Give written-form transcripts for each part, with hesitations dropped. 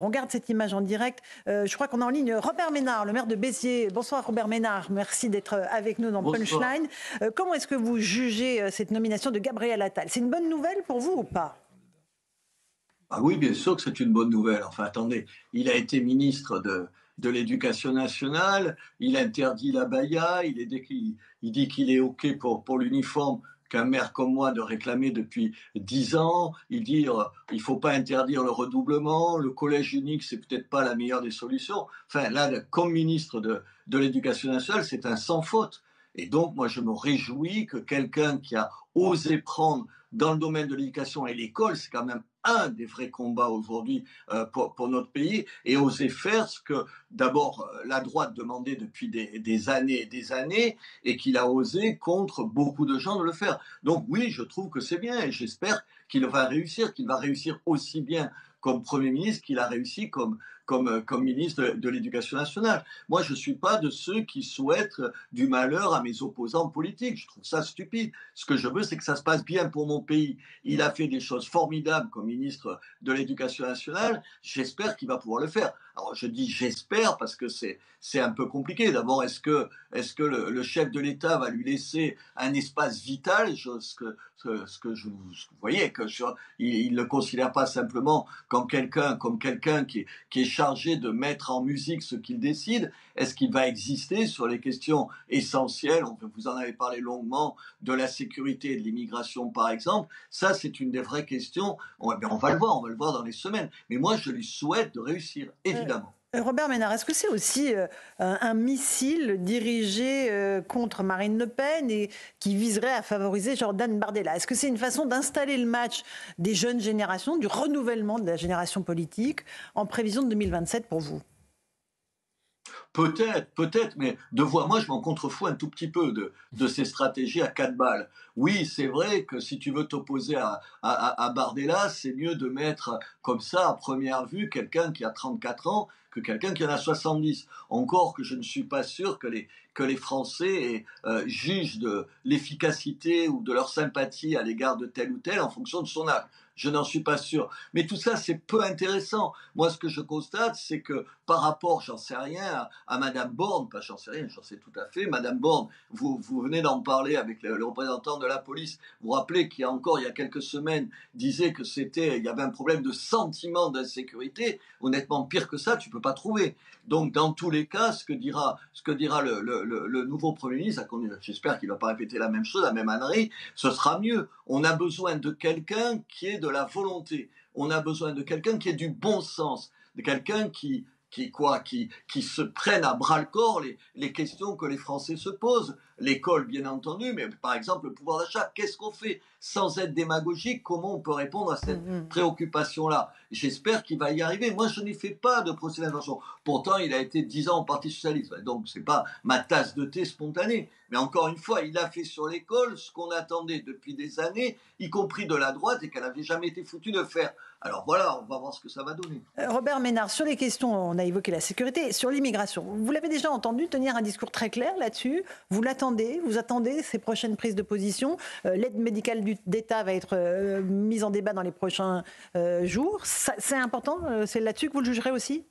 On regarde cette image en direct. Je crois qu'on a en ligne Robert Ménard, le maire de Béziers. Bonsoir Robert Ménard, merci d'être avec nous dans Bonsoir. Punchline. Comment est-ce que vous jugez cette nomination de Gabriel Attal? C'est une bonne nouvelle pour vous ou pas? Ah oui, bien sûr que c'est une bonne nouvelle. Enfin, attendez, il a été ministre de l'Éducation nationale, il interdit la baya, il dit qu'il est OK pour l'uniforme qu'un maire comme moi de réclamer depuis 10 ans. Il dit il faut pas interdire le redoublement, le collège unique, c'est peut-être pas la meilleure des solutions. Enfin, là, comme ministre de l'Éducation nationale, c'est un sans faute. Et donc, moi, je me réjouis que quelqu'un qui a osé prendre dans le domaine de l'éducation et l'école, c'est quand même un des vrais combats aujourd'hui pour notre pays, et oser faire ce que d'abord la droite demandait depuis des années et des années, et qu'il a osé contre beaucoup de gens de le faire. Donc oui, je trouve que c'est bien, et j'espère qu'il va réussir aussi bien comme Premier ministre qu'il a réussi comme ministre de l'Éducation nationale. Moi, je ne suis pas de ceux qui souhaitent du malheur à mes opposants politiques. Je trouve ça stupide. Ce que je veux, c'est que ça se passe bien pour mon pays. Il a fait des choses formidables comme ministre de l'Éducation nationale. J'espère qu'il va pouvoir le faire. Alors, je dis j'espère parce que c'est un peu compliqué. D'abord, est-ce que le chef de l'État va lui laisser un espace vital, ce que vous voyez, il ne le considère pas simplement comme quelqu'un qui est chargé de mettre en musique ce qu'il décide. Est-ce qu'il va exister sur les questions essentielles? Vous en avez parlé longuement, de la sécurité et de l'immigration, par exemple. Ça, c'est une des vraies questions. On va le voir dans les semaines. Mais moi, je lui souhaite de réussir, évidemment. Robert Ménard, est-ce que c'est aussi un missile dirigé contre Marine Le Pen et qui viserait à favoriser Jordan Bardella? Est-ce que c'est une façon d'installer le match des jeunes générations, du renouvellement de la génération politique en prévision de 2027 pour vous? Peut-être, mais moi, je m'en contrefous un tout petit peu de ces stratégies à quatre balles. Oui, c'est vrai que si tu veux t'opposer à Bardella, c'est mieux de mettre comme ça, à première vue, quelqu'un qui a 34 ans que quelqu'un qui en a 70. Encore que je ne suis pas sûr que les Français jugent de l'efficacité ou de leur sympathie à l'égard de tel ou tel en fonction de son âge. Je n'en suis pas sûr. Mais tout ça, c'est peu intéressant. Moi, ce que je constate, c'est que par rapport, j'en sais rien, à Madame Borne, pas j'en sais rien, j'en sais tout à fait, Madame Borne, vous venez d'en parler avec le représentant de la police, vous vous rappelez qu'il y a quelques semaines, disait que il y avait un problème de sentiment d'insécurité. Honnêtement, pire que ça, tu peux pas trouver. Donc, dans tous les cas, ce que dira le nouveau Premier ministre, j'espère qu'il va pas répéter la même chose, la même ânerie, ce sera mieux. On a besoin de quelqu'un qui ait de la volonté. On a besoin de quelqu'un qui ait du bon sens, de quelqu'un qui se prennent à bras le corps les questions que les Français se posent. L'école, bien entendu, mais par exemple le pouvoir d'achat. Qu'est-ce qu'on fait sans être démagogique? Comment on peut répondre à cette préoccupation-là? J'espère qu'il va y arriver. Moi, je n'y fais pas de procès d'intention. Pourtant, il a été 10 ans au Parti socialiste, donc c'est pas ma tasse de thé spontanée. Mais encore une fois, il a fait sur l'école ce qu'on attendait depuis des années, y compris de la droite, et qu'elle n'avait jamais été foutue de faire. Alors voilà, on va voir ce que ça va donner. Robert Ménard, sur les questions, on a évoqué la sécurité, sur l'immigration. Vous l'avez déjà entendu tenir un discours très clair là-dessus. Vous attendez ces prochaines prises de position. L'aide médicale d'État va être mise en débat dans les prochains jours. C'est important, c'est là-dessus que vous le jugerez aussi?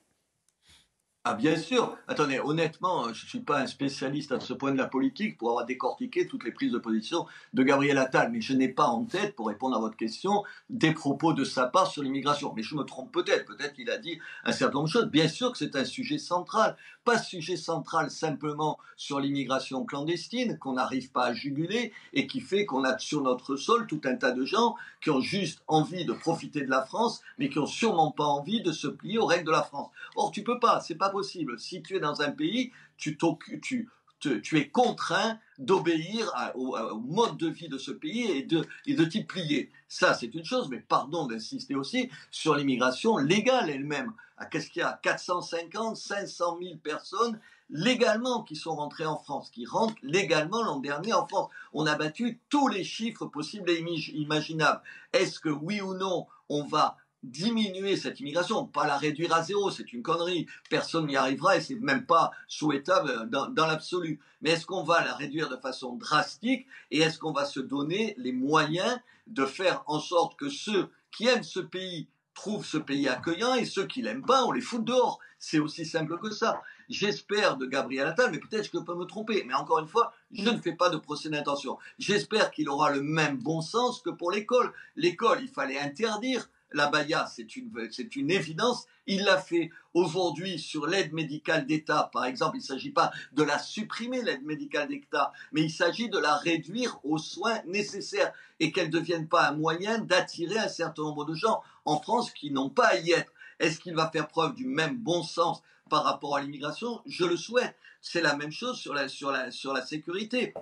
Ah bien sûr. Attendez, honnêtement, je ne suis pas un spécialiste à ce point de la politique pour avoir décortiqué toutes les prises de position de Gabriel Attal, mais je n'ai pas en tête, pour répondre à votre question, des propos de sa part sur l'immigration. Mais je me trompe peut-être qu'il a dit un certain nombre de choses. Bien sûr que c'est un sujet central, pas sujet central simplement sur l'immigration clandestine qu'on n'arrive pas à juguler et qui fait qu'on a sur notre sol tout un tas de gens qui ont juste envie de profiter de la France, mais qui ont sûrement pas envie de se plier aux règles de la France. Or, tu peux pas, c'est pas possible. Si tu es dans un pays, tu es contraint d'obéir au mode de vie de ce pays et de t'y plier. Ça, c'est une chose, mais pardon d'insister aussi sur l'immigration légale elle-même. Qu'est-ce qu'il y a? 450, 500 000 personnes légalement qui sont rentrées en France, qui rentrent légalement l'an dernier en France. On a battu tous les chiffres possibles et imaginables. Est-ce que oui ou non, on va diminuer cette immigration, pas la réduire à zéro, c'est une connerie, personne n'y arrivera et c'est même pas souhaitable dans l'absolu. Mais est-ce qu'on va la réduire de façon drastique et est-ce qu'on va se donner les moyens de faire en sorte que ceux qui aiment ce pays trouvent ce pays accueillant et ceux qui l'aiment pas, on les fout dehors. C'est aussi simple que ça. J'espère de Gabriel Attal, mais peut-être que je peux me tromper. Mais encore une fois, je ne fais pas de procès d'intention. J'espère qu'il aura le même bon sens que pour l'école. L'école, il fallait interdire l'abaya, c'est une évidence. Il l'a fait aujourd'hui sur l'aide médicale d'État, par exemple. Il ne s'agit pas de la supprimer, l'aide médicale d'État, mais il s'agit de la réduire aux soins nécessaires et qu'elle ne devienne pas un moyen d'attirer un certain nombre de gens en France qui n'ont pas à y être. Est-ce qu'il va faire preuve du même bon sens par rapport à l'immigration? Je le souhaite. C'est la même chose sur la sécurité.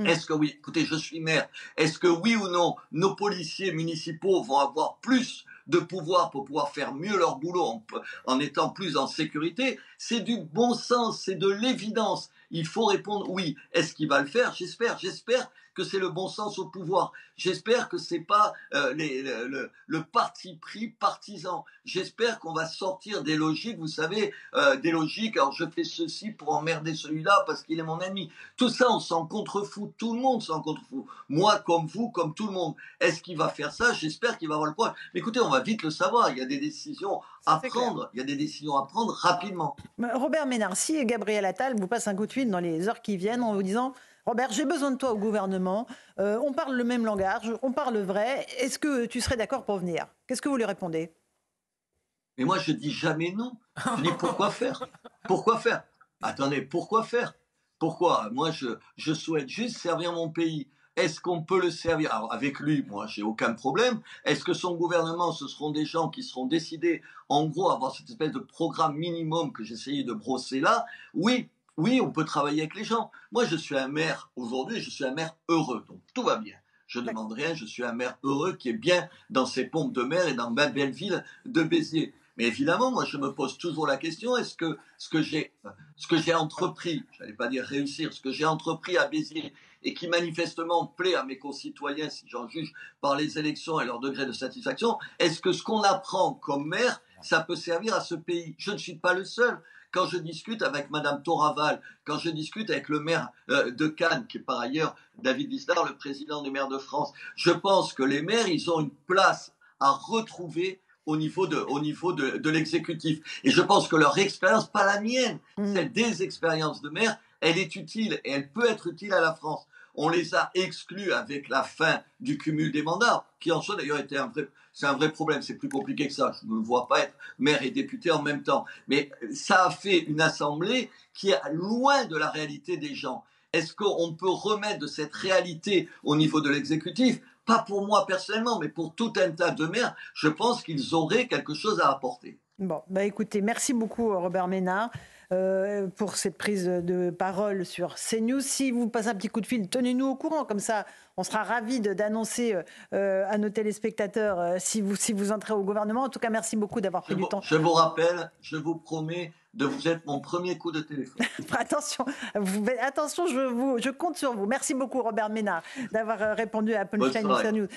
Est-ce que oui, écoutez, je suis maire, est-ce que oui ou non, nos policiers municipaux vont avoir plus de pouvoir pour pouvoir faire mieux leur boulot en étant plus en sécurité? C'est du bon sens, c'est de l'évidence. Il faut répondre oui. Est-ce qu'il va le faire? J'espère que c'est le bon sens au pouvoir. J'espère que c'est pas le parti pris partisan. J'espère qu'on va sortir des logiques, vous savez, des logiques. Alors je fais ceci pour emmerder celui-là parce qu'il est mon ami. Tout ça, on s'en contrefout. Tout le monde s'en contrefout. Moi, comme vous, comme tout le monde. Est-ce qu'il va faire ça? J'espère qu'il va avoir le courage. Mais écoutez, on va vite le savoir. Il y a des décisions à prendre. Il y a des décisions à prendre rapidement. Robert Ménard, si Gabriel Attal vous passe un coup de fil dans les heures qui viennent en vous disant « Robert, j'ai besoin de toi au gouvernement, on parle le même langage, on parle vrai, est-ce que tu serais d'accord pour venir ?» Qu'est-ce que vous lui répondez? Mais moi, je dis jamais non. Je dis pourquoi faire? Pourquoi faire? Attendez, pourquoi faire? Pourquoi? Moi, je souhaite juste servir mon pays. Est-ce qu'on peut le servir? Alors, avec lui, moi, j'ai aucun problème. Est-ce que son gouvernement, ce seront des gens qui seront décidés, en gros, à avoir cette espèce de programme minimum que j'essayais de brosser là? Oui, oui, on peut travailler avec les gens. Moi, je suis un maire, aujourd'hui, je suis un maire heureux, donc tout va bien. Je ne demande rien, je suis un maire heureux qui est bien dans ses pompes de mer et dans ma belle ville de Béziers. Mais évidemment, moi, je me pose toujours la question, est-ce que ce que j'ai entrepris, je n'allais pas dire réussir, ce que j'ai entrepris à Béziers et qui manifestement plaît à mes concitoyens, si j'en juge par les élections et leur degré de satisfaction, est-ce que ce qu'on apprend comme maire, ça peut servir à ce pays? Je ne suis pas le seul. Quand je discute avec Madame Toraval, quand je discute avec le maire de Cannes, qui est par ailleurs David Lisnard, le président des maires de France, je pense que les maires, ils ont une place à retrouver au niveau de l'exécutif. Et je pense que leur expérience, pas la mienne, celle des expériences de maire, elle est utile et elle peut être utile à la France. On les a exclus avec la fin du cumul des mandats, qui en soi d'ailleurs était c'est un vrai problème, c'est plus compliqué que ça. Je ne me vois pas être maire et député en même temps. Mais ça a fait une assemblée qui est loin de la réalité des gens. Est-ce qu'on peut remettre de cette réalité au niveau de l'exécutif? Pas pour moi personnellement, mais pour tout un tas de maires, je pense qu'ils auraient quelque chose à apporter. Bon, bah écoutez, merci beaucoup Robert Ménard pour cette prise de parole sur CNews. Si vous passez un petit coup de fil, tenez-nous au courant, comme ça on sera ravis d'annoncer à nos téléspectateurs si vous entrez au gouvernement. En tout cas, merci beaucoup d'avoir pris du temps. Je vous rappelle, je vous promets de vous être mon premier coup de téléphone. Attention, je compte sur vous. Merci beaucoup Robert Ménard d'avoir répondu à Punchline sur CNews.